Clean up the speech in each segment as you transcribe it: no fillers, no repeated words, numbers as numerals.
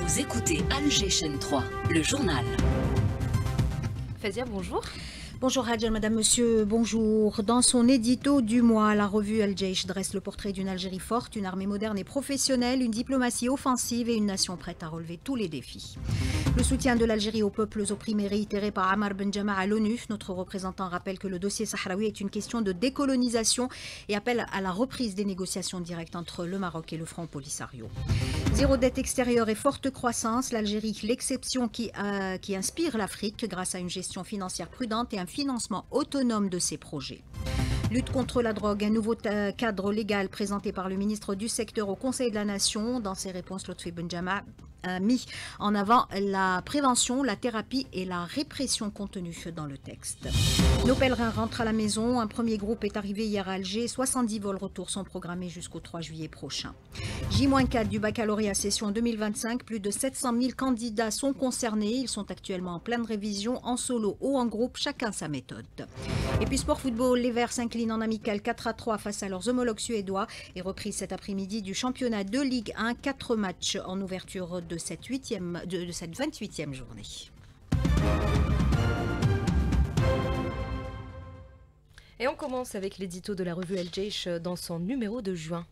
Vous écoutez Al-Jaysh 3, le journal. Fazia, bonjour. Bonjour Hadja, madame, monsieur, bonjour. Dans son édito du mois, la revue Al-Jaysh dresse le portrait d'une Algérie forte, une armée moderne et professionnelle, une diplomatie offensive et une nation prête à relever tous les défis. Le soutien de l'Algérie aux peuples opprimés réitéré par Ammar Ben Jama à l'ONU. Notre représentant rappelle que le dossier sahraoui est une question de décolonisation et appelle à la reprise des négociations directes entre le Maroc et le Front Polisario. Zéro dette extérieure et forte croissance, l'Algérie, l'exception qui inspire l'Afrique grâce à une gestion financière prudente et un financement autonome de ses projets. Lutte contre la drogue, un nouveau cadre légal présenté par le ministre du secteur au Conseil de la Nation. Dans ses réponses, Lotfi Ben Jama a mis en avant la prévention, la thérapie et la répression contenues dans le texte. Nos pèlerins rentrent à la maison. Un premier groupe est arrivé hier à Alger. 70 vols retour sont programmés jusqu'au 3 juillet prochain. J-4 du baccalauréat session 2025. Plus de 700 000 candidats sont concernés. Ils sont actuellement en pleine révision, en solo ou en groupe, chacun sa méthode. Et puis sport football, les Verts s'inclinent en amical 4-3 face à leurs homologues suédois et reprise cet après-midi du championnat de Ligue 1. 4 matchs en ouverture de cette 28e journée. Et on commence avec l'édito de la revue Al-Jaysh dans son numéro de juin.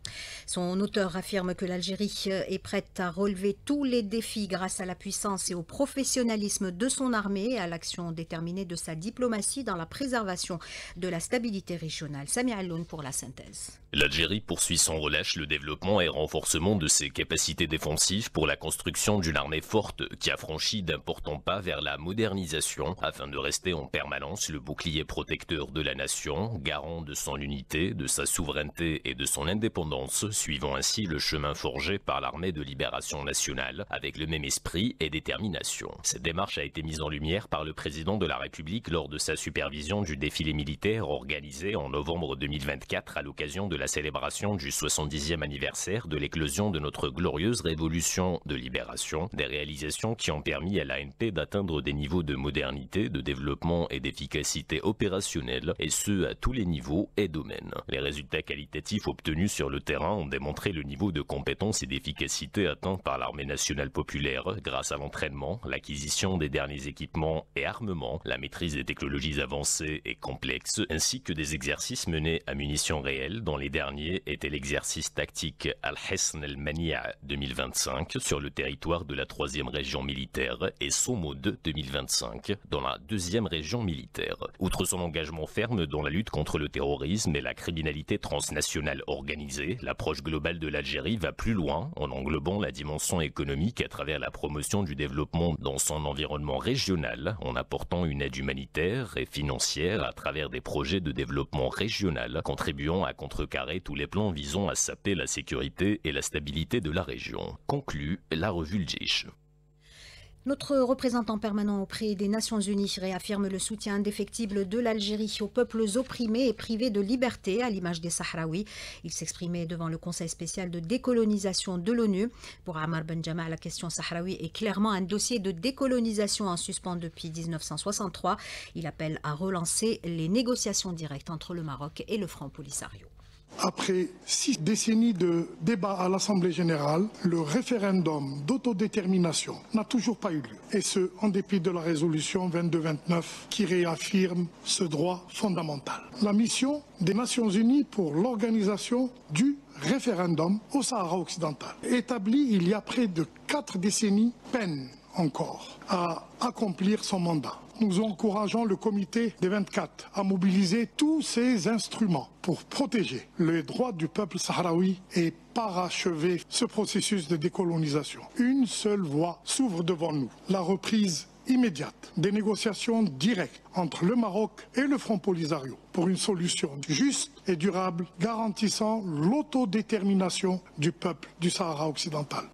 Son auteur affirme que l'Algérie est prête à relever tous les défis grâce à la puissance et au professionnalisme de son armée et à l'action déterminée de sa diplomatie dans la préservation de la stabilité régionale. Sami Alloun pour la synthèse. L'Algérie poursuit sans relâche le développement et renforcement de ses capacités défensives pour la construction d'une armée forte qui a franchi d'importants pas vers la modernisation afin de rester en permanence le bouclier protecteur de la nation, garant de son unité, de sa souveraineté et de son indépendance, suivant ainsi le chemin forgé par l'armée de libération nationale avec le même esprit et détermination. Cette démarche a été mise en lumière par le président de la République lors de sa supervision du défilé militaire organisé en novembre 2024 à l'occasion de la célébration du 70e anniversaire de l'éclosion de notre glorieuse révolution de libération, des réalisations qui ont permis à l'ANP d'atteindre des niveaux de modernité, de développement et d'efficacité opérationnelle, et ce à tous les niveaux et domaines. Les résultats qualitatifs obtenus sur le terrain ont démontré le niveau de compétence et d'efficacité atteint par l'armée nationale populaire grâce à l'entraînement, l'acquisition des derniers équipements et armements, la maîtrise des technologies avancées et complexes, ainsi que des exercices menés à munitions réelles dont les derniers étaient l'exercice tactique Al-Hisn al-Mania 2025 sur le territoire de la 3e région militaire et Somo-2 2025 dans la 2e région militaire. Outre son engagement ferme dans la lutte contre le terrorisme et la criminalité transnationale organisée, l'approche globale de l'Algérie va plus loin en englobant la dimension économique à travers la promotion du développement dans son environnement régional, en apportant une aide humanitaire et financière à travers des projets de développement régional, contribuant à contrecarrer tous les plans visant à saper la sécurité et la stabilité de la région. Conclut la revue Al-Jaysh. Notre représentant permanent auprès des Nations Unies réaffirme le soutien indéfectible de l'Algérie aux peuples opprimés et privés de liberté, à l'image des Sahraouis. Il s'exprimait devant le Conseil spécial de décolonisation de l'ONU. Pour Ammar Ben Jama, la question sahraoui est clairement un dossier de décolonisation en suspens depuis 1963. Il appelle à relancer les négociations directes entre le Maroc et le Front Polisario. Après 6 décennies de débats à l'Assemblée générale, le référendum d'autodétermination n'a toujours pas eu lieu. Et ce, en dépit de la résolution 2229 qui réaffirme ce droit fondamental. La mission des Nations Unies pour l'organisation du référendum au Sahara occidental, établie il y a près de 4 décennies, peine encore à accomplir son mandat. Nous encourageons le comité des 24 à mobiliser tous ses instruments pour protéger les droits du peuple sahraoui et parachever ce processus de décolonisation. Une seule voie s'ouvre devant nous, la reprise immédiate des négociations directes entre le Maroc et le Front Polisario pour une solution juste et durable garantissant l'autodétermination du peuple du Sahara occidental.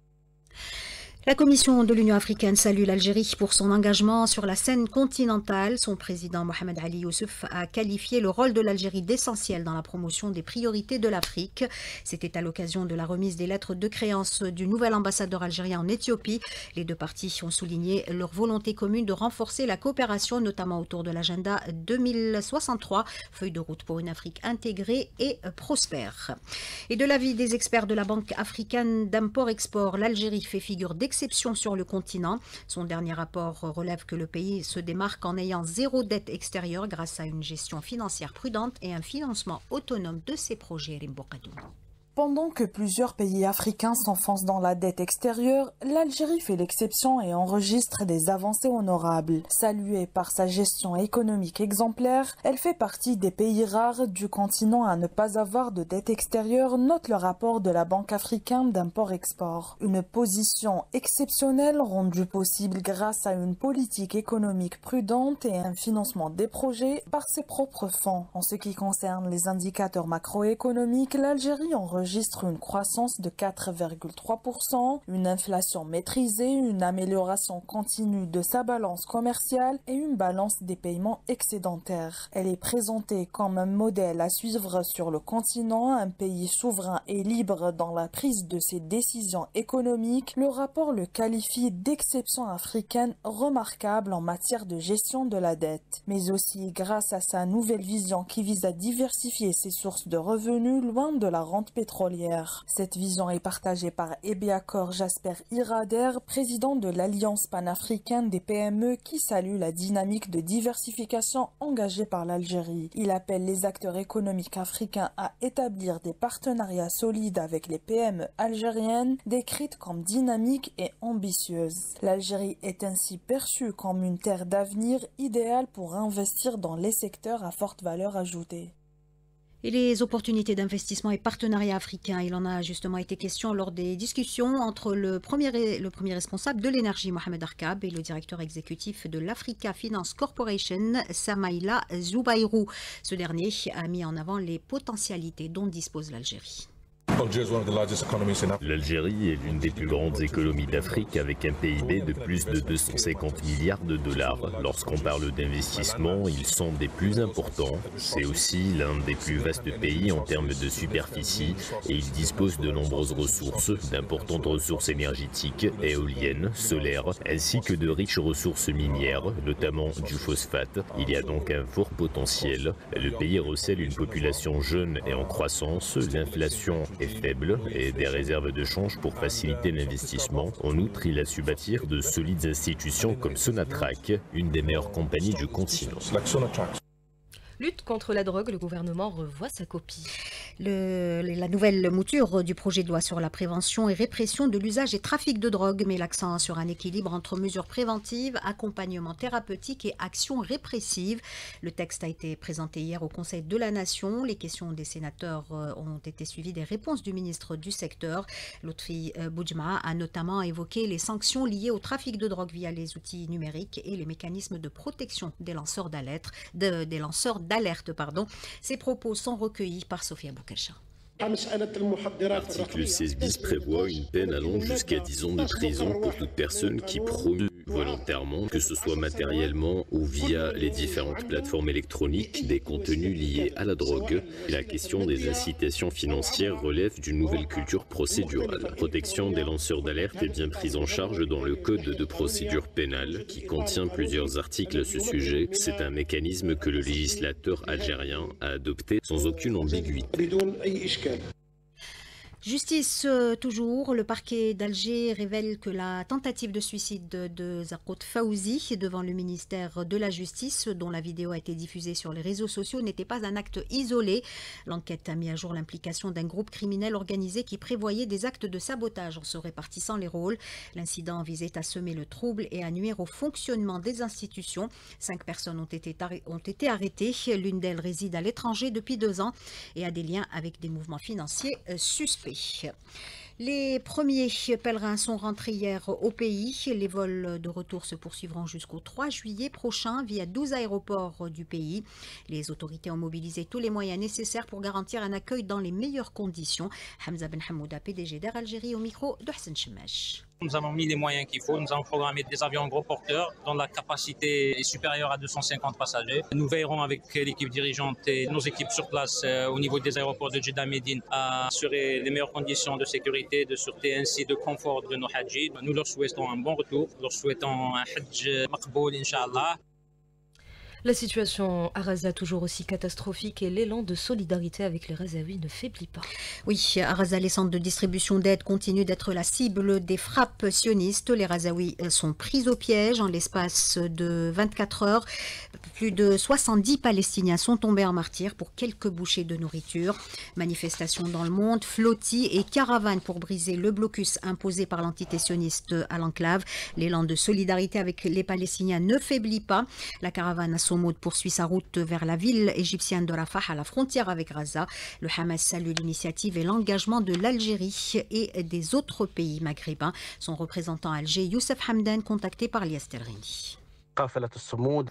La Commission de l'Union africaine salue l'Algérie pour son engagement sur la scène continentale. Son président Mohamed Ali Youssouf a qualifié le rôle de l'Algérie d'essentiel dans la promotion des priorités de l'Afrique. C'était à l'occasion de la remise des lettres de créance du nouvel ambassadeur algérien en Éthiopie. Les deux parties ont souligné leur volonté commune de renforcer la coopération, notamment autour de l'agenda 2063, feuille de route pour une Afrique intégrée et prospère. Et de l'avis des experts de la Banque africaine d'import-export, l'Algérie fait figure d'exception d'exception sur le continent. Son dernier rapport relève que le pays se démarque en ayant zéro dette extérieure grâce à une gestion financière prudente et un financement autonome de ses projets. Pendant que plusieurs pays africains s'enfoncent dans la dette extérieure, l'Algérie fait l'exception et enregistre des avancées honorables. Saluée par sa gestion économique exemplaire, elle fait partie des pays rares du continent à ne pas avoir de dette extérieure, note le rapport de la Banque africaine d'import-export. Une position exceptionnelle rendue possible grâce à une politique économique prudente et un financement des projets par ses propres fonds. En ce qui concerne les indicateurs macroéconomiques, l'Algérie enregistre une croissance de 4,3%, une inflation maîtrisée, une amélioration continue de sa balance commerciale et une balance des paiements excédentaires. Elle est présentée comme un modèle à suivre sur le continent, un pays souverain et libre dans la prise de ses décisions économiques. Le rapport le qualifie d'exception africaine remarquable en matière de gestion de la dette, mais aussi grâce à sa nouvelle vision qui vise à diversifier ses sources de revenus loin de la rente pétrolière. Cette vision est partagée par Ebiakor Jasper Irader, président de l'Alliance panafricaine des PME, qui salue la dynamique de diversification engagée par l'Algérie. Il appelle les acteurs économiques africains à établir des partenariats solides avec les PME algériennes, décrites comme dynamiques et ambitieuses. L'Algérie est ainsi perçue comme une terre d'avenir idéale pour investir dans les secteurs à forte valeur ajoutée. Et les opportunités d'investissement et partenariats africains, il en a justement été question lors des discussions entre le premier responsable de l'énergie, Mohamed Arkab, et le directeur exécutif de l'Africa Finance Corporation, Samaïla Zoubairou. Ce dernier a mis en avant les potentialités dont dispose l'Algérie. L'Algérie est l'une des plus grandes économies d'Afrique avec un PIB de plus de 250 milliards de dollars. Lorsqu'on parle d'investissement, ils sont des plus importants. C'est aussi l'un des plus vastes pays en termes de superficie et il dispose de nombreuses ressources, d'importantes ressources énergétiques, éoliennes, solaires, ainsi que de riches ressources minières, notamment du phosphate. Il y a donc un fort potentiel. Le pays recèle une population jeune et en croissance, l'inflation est faible et des réserves de change pour faciliter l'investissement. En outre, il a su bâtir de solides institutions comme Sonatrach, une des meilleures compagnies du continent. Lutte contre la drogue, le gouvernement revoit sa copie. La nouvelle mouture du projet de loi sur la prévention et répression de l'usage et trafic de drogue met l'accent sur un équilibre entre mesures préventives, accompagnement thérapeutique et actions répressives. Le texte a été présenté hier au Conseil de la Nation. Les questions des sénateurs ont été suivies des réponses du ministre du secteur. Lotfi Boudjma a notamment évoqué les sanctions liées au trafic de drogue via les outils numériques et les mécanismes de protection des lanceurs d'alerte. Ces propos sont recueillis par Sophia Boukacha. L'article 16 bis prévoit une peine allant jusqu'à 10 ans de prison pour toute personne qui promeut volontairement, que ce soit matériellement ou via les différentes plateformes électroniques, des contenus liés à la drogue. La question des incitations financières relève d'une nouvelle culture procédurale. La protection des lanceurs d'alerte est bien prise en charge dans le Code de procédure pénale qui contient plusieurs articles à ce sujet. C'est un mécanisme que le législateur algérien a adopté sans aucune ambiguïté. Justice toujours, le parquet d'Alger révèle que la tentative de suicide de Zarqout Fawzi devant le ministère de la Justice, dont la vidéo a été diffusée sur les réseaux sociaux, n'était pas un acte isolé. L'enquête a mis à jour l'implication d'un groupe criminel organisé qui prévoyait des actes de sabotage en se répartissant les rôles. L'incident visait à semer le trouble et à nuire au fonctionnement des institutions. 5 personnes ont été arrêtées. L'une d'elles réside à l'étranger depuis 2 ans et a des liens avec des mouvements financiers suspects. Les premiers pèlerins sont rentrés hier au pays. Les vols de retour se poursuivront jusqu'au 3 juillet prochain via 12 aéroports du pays. Les autorités ont mobilisé tous les moyens nécessaires pour garantir un accueil dans les meilleures conditions. Hamza Ben Hamouda, PDG d'Air Algérie, au micro de Hassan Chemash. Nous avons mis les moyens qu'il faut. Nous avons programmé des avions gros porteurs dont la capacité est supérieure à 250 passagers. Nous veillerons avec l'équipe dirigeante et nos équipes sur place au niveau des aéroports de Jeddah Médine à assurer les meilleures conditions de sécurité, de sûreté ainsi de confort de nos hadjis. Nous leur souhaitons un bon retour. Nous leur souhaitons un hajj maqboul, Inch'Allah. La situation à Raza toujours aussi catastrophique et l'élan de solidarité avec les Razaouis ne faiblit pas. Oui, à Raza, les centres de distribution d'aide continuent d'être la cible des frappes sionistes. Les Razaouis sont pris au piège en l'espace de 24 heures. Plus de 70 Palestiniens sont tombés en martyrs pour quelques bouchées de nourriture. Manifestations dans le monde, flottilles et caravanes pour briser le blocus imposé par l'entité sioniste à l'enclave. L'élan de solidarité avec les Palestiniens ne faiblit pas. La caravane Assomoud poursuit sa route vers la ville égyptienne de Rafah à la frontière avec Raza. Le Hamas salue l'initiative et l'engagement de l'Algérie et des autres pays maghrébins. Son représentant à Alger, Youssef Hamdan, contacté par Lias Telrini.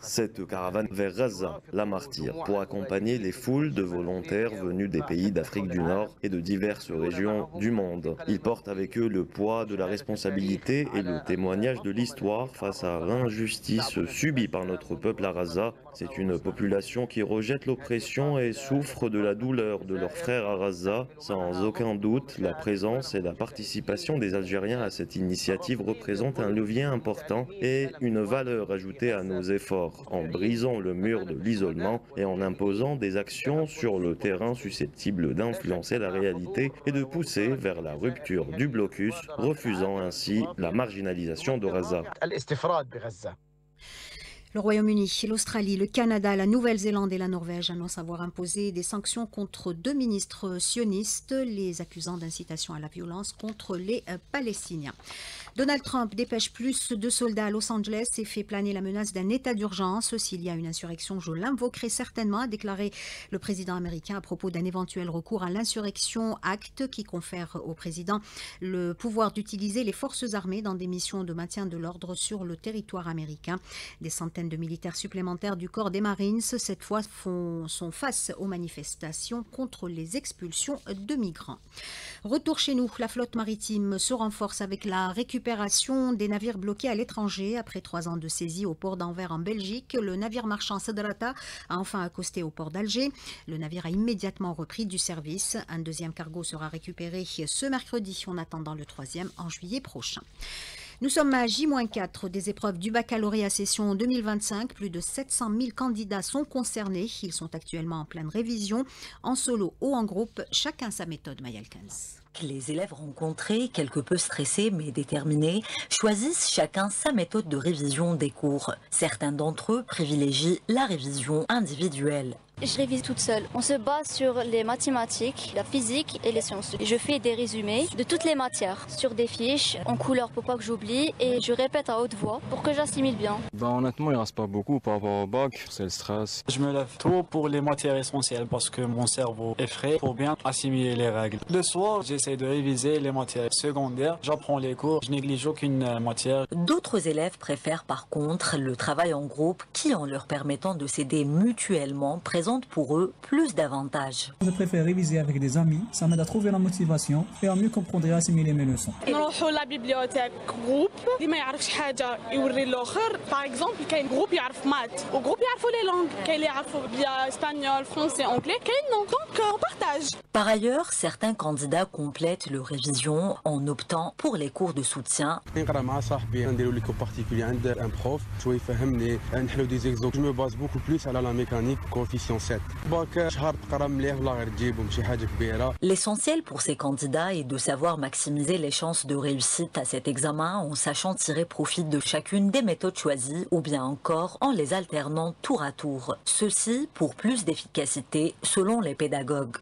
Cette caravane vers Raza, la martyre, pour accompagner les foules de volontaires venus des pays d'Afrique du Nord et de diverses régions du monde. Ils portent avec eux le poids de la responsabilité et le témoignage de l'histoire face à l'injustice subie par notre peuple à Raza. C'est une population qui rejette l'oppression et souffre de la douleur de leurs frères à Raza. Sans aucun doute, la présence et la participation des Algériens à cette initiative représentent un levier important et une valeur ajoutée à nos efforts, en brisant le mur de l'isolement et en imposant des actions sur le terrain susceptibles d'influencer la réalité et de pousser vers la rupture du blocus, refusant ainsi la marginalisation de Raza. Le Royaume-Uni, l'Australie, le Canada, la Nouvelle-Zélande et la Norvège annoncent avoir imposé des sanctions contre 2 ministres sionistes, les accusant d'incitation à la violence contre les Palestiniens. Donald Trump dépêche plus de soldats à Los Angeles et fait planer la menace d'un état d'urgence. S'il y a une insurrection, je l'invoquerai certainement, a déclaré le président américain à propos d'un éventuel recours à l'Insurrection Act qui confère au président le pouvoir d'utiliser les forces armées dans des missions de maintien de l'ordre sur le territoire américain. Des centaines de militaires supplémentaires du corps des Marines, cette fois, sont face aux manifestations contre les expulsions de migrants. Retour chez nous, la flotte maritime se renforce avec la récupération des navires bloqués à l'étranger. Après 3 ans de saisie au port d'Anvers en Belgique, le navire marchand Sadrata a enfin accosté au port d'Alger. Le navire a immédiatement repris du service. Un deuxième cargo sera récupéré ce mercredi, en attendant le 3e en juillet prochain. Nous sommes à J-4 des épreuves du baccalauréat session 2025. Plus de 700 000 candidats sont concernés. Ils sont actuellement en pleine révision, en solo ou en groupe, chacun sa méthode, Mayalkens. Les élèves rencontrés, quelque peu stressés mais déterminés, choisissent chacun sa méthode de révision des cours. Certains d'entre eux privilégient la révision individuelle. Je révise toute seule. On se base sur les mathématiques, la physique et les sciences. Je fais des résumés de toutes les matières sur des fiches en couleur pour pas que j'oublie et je répète à haute voix pour que j'assimile bien. Honnêtement, il ne reste pas beaucoup par rapport au bac, c'est le stress. Je me lève tôt pour les matières essentielles parce que mon cerveau est frais pour bien assimiler les règles. Le soir, j'essaie de réviser les matières secondaires. J'apprends les cours, je néglige aucune matière. D'autres élèves préfèrent par contre le travail en groupe qui, en leur permettant de s'aider mutuellement, présente pour eux plus d'avantages. Je préfère réviser avec des amis, ça m'aide à trouver la motivation et à mieux comprendre et assimiler mes leçons. نروحوا à la bibliothèque groupe, اللي ما يعرفش حاجة يوري الآخر. Par exemple, كاين groupe يعرف maths, au groupe يعرفوا les langues, كاين اللي يعرفوا bien espagnol, français, anglais, كاين non. Donc on partage. Par ailleurs, certains candidats complètent leur révision en optant pour les cours de soutien. نقرا مع صاحبي نديروا لي كو بارتيكولي عند ان بروف شوي يفهمني نحلو دي زيكزومبل. Je me base beaucoup plus à la mécanique, coefficient 7. L'essentiel pour ces candidats est de savoir maximiser les chances de réussite à cet examen en sachant tirer profit de chacune des méthodes choisies ou bien encore en les alternant tour à tour. Ceci pour plus d'efficacité selon les pédagogues.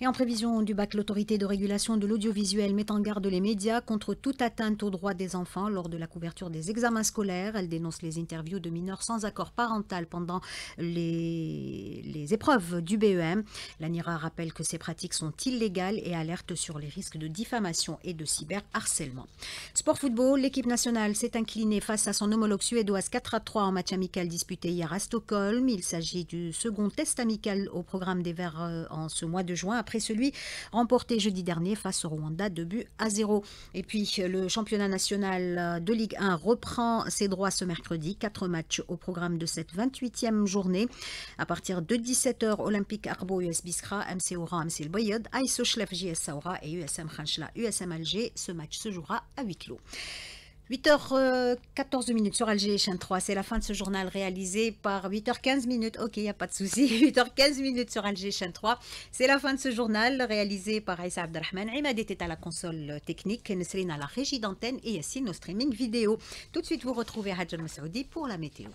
Et en prévision du bac, l'autorité de régulation de l'audiovisuel met en garde les médias contre toute atteinte aux droits des enfants lors de la couverture des examens scolaires. Elle dénonce les interviews de mineurs sans accord parental pendant les épreuves du BEM. L'ANIRA rappelle que ces pratiques sont illégales et alerte sur les risques de diffamation et de cyberharcèlement. Sport football, l'équipe nationale s'est inclinée face à son homologue suédoise 4-3 en match amical disputé hier à Stockholm. Il s'agit du second test amical au programme des Verts en ce mois de juin, après celui remporté jeudi dernier face au Rwanda 2-0. Et puis le championnat national de Ligue 1 reprend ses droits ce mercredi. 4 matchs au programme de cette 28e journée. À partir de 17h, Olympique Arbo, US Biskra, MC Oran, MC El Boyod, AISO Chlef, JS Saoura et USM Khanchla, USM Alger. Ce match se jouera à huis clos. 8h14 sur Alger chaîne 3, c'est la fin de ce journal réalisé par 8h15. Ok, il n'y a pas de souci. 8h15 sur Alger chaîne 3, c'est la fin de ce journal réalisé par Aïssa Abdelrahman. Imad était à la console technique, Nesrine à la régie d'antenne et Yassine au streaming vidéo. Tout de suite, vous retrouvez Hadj Al Masoudi pour la météo.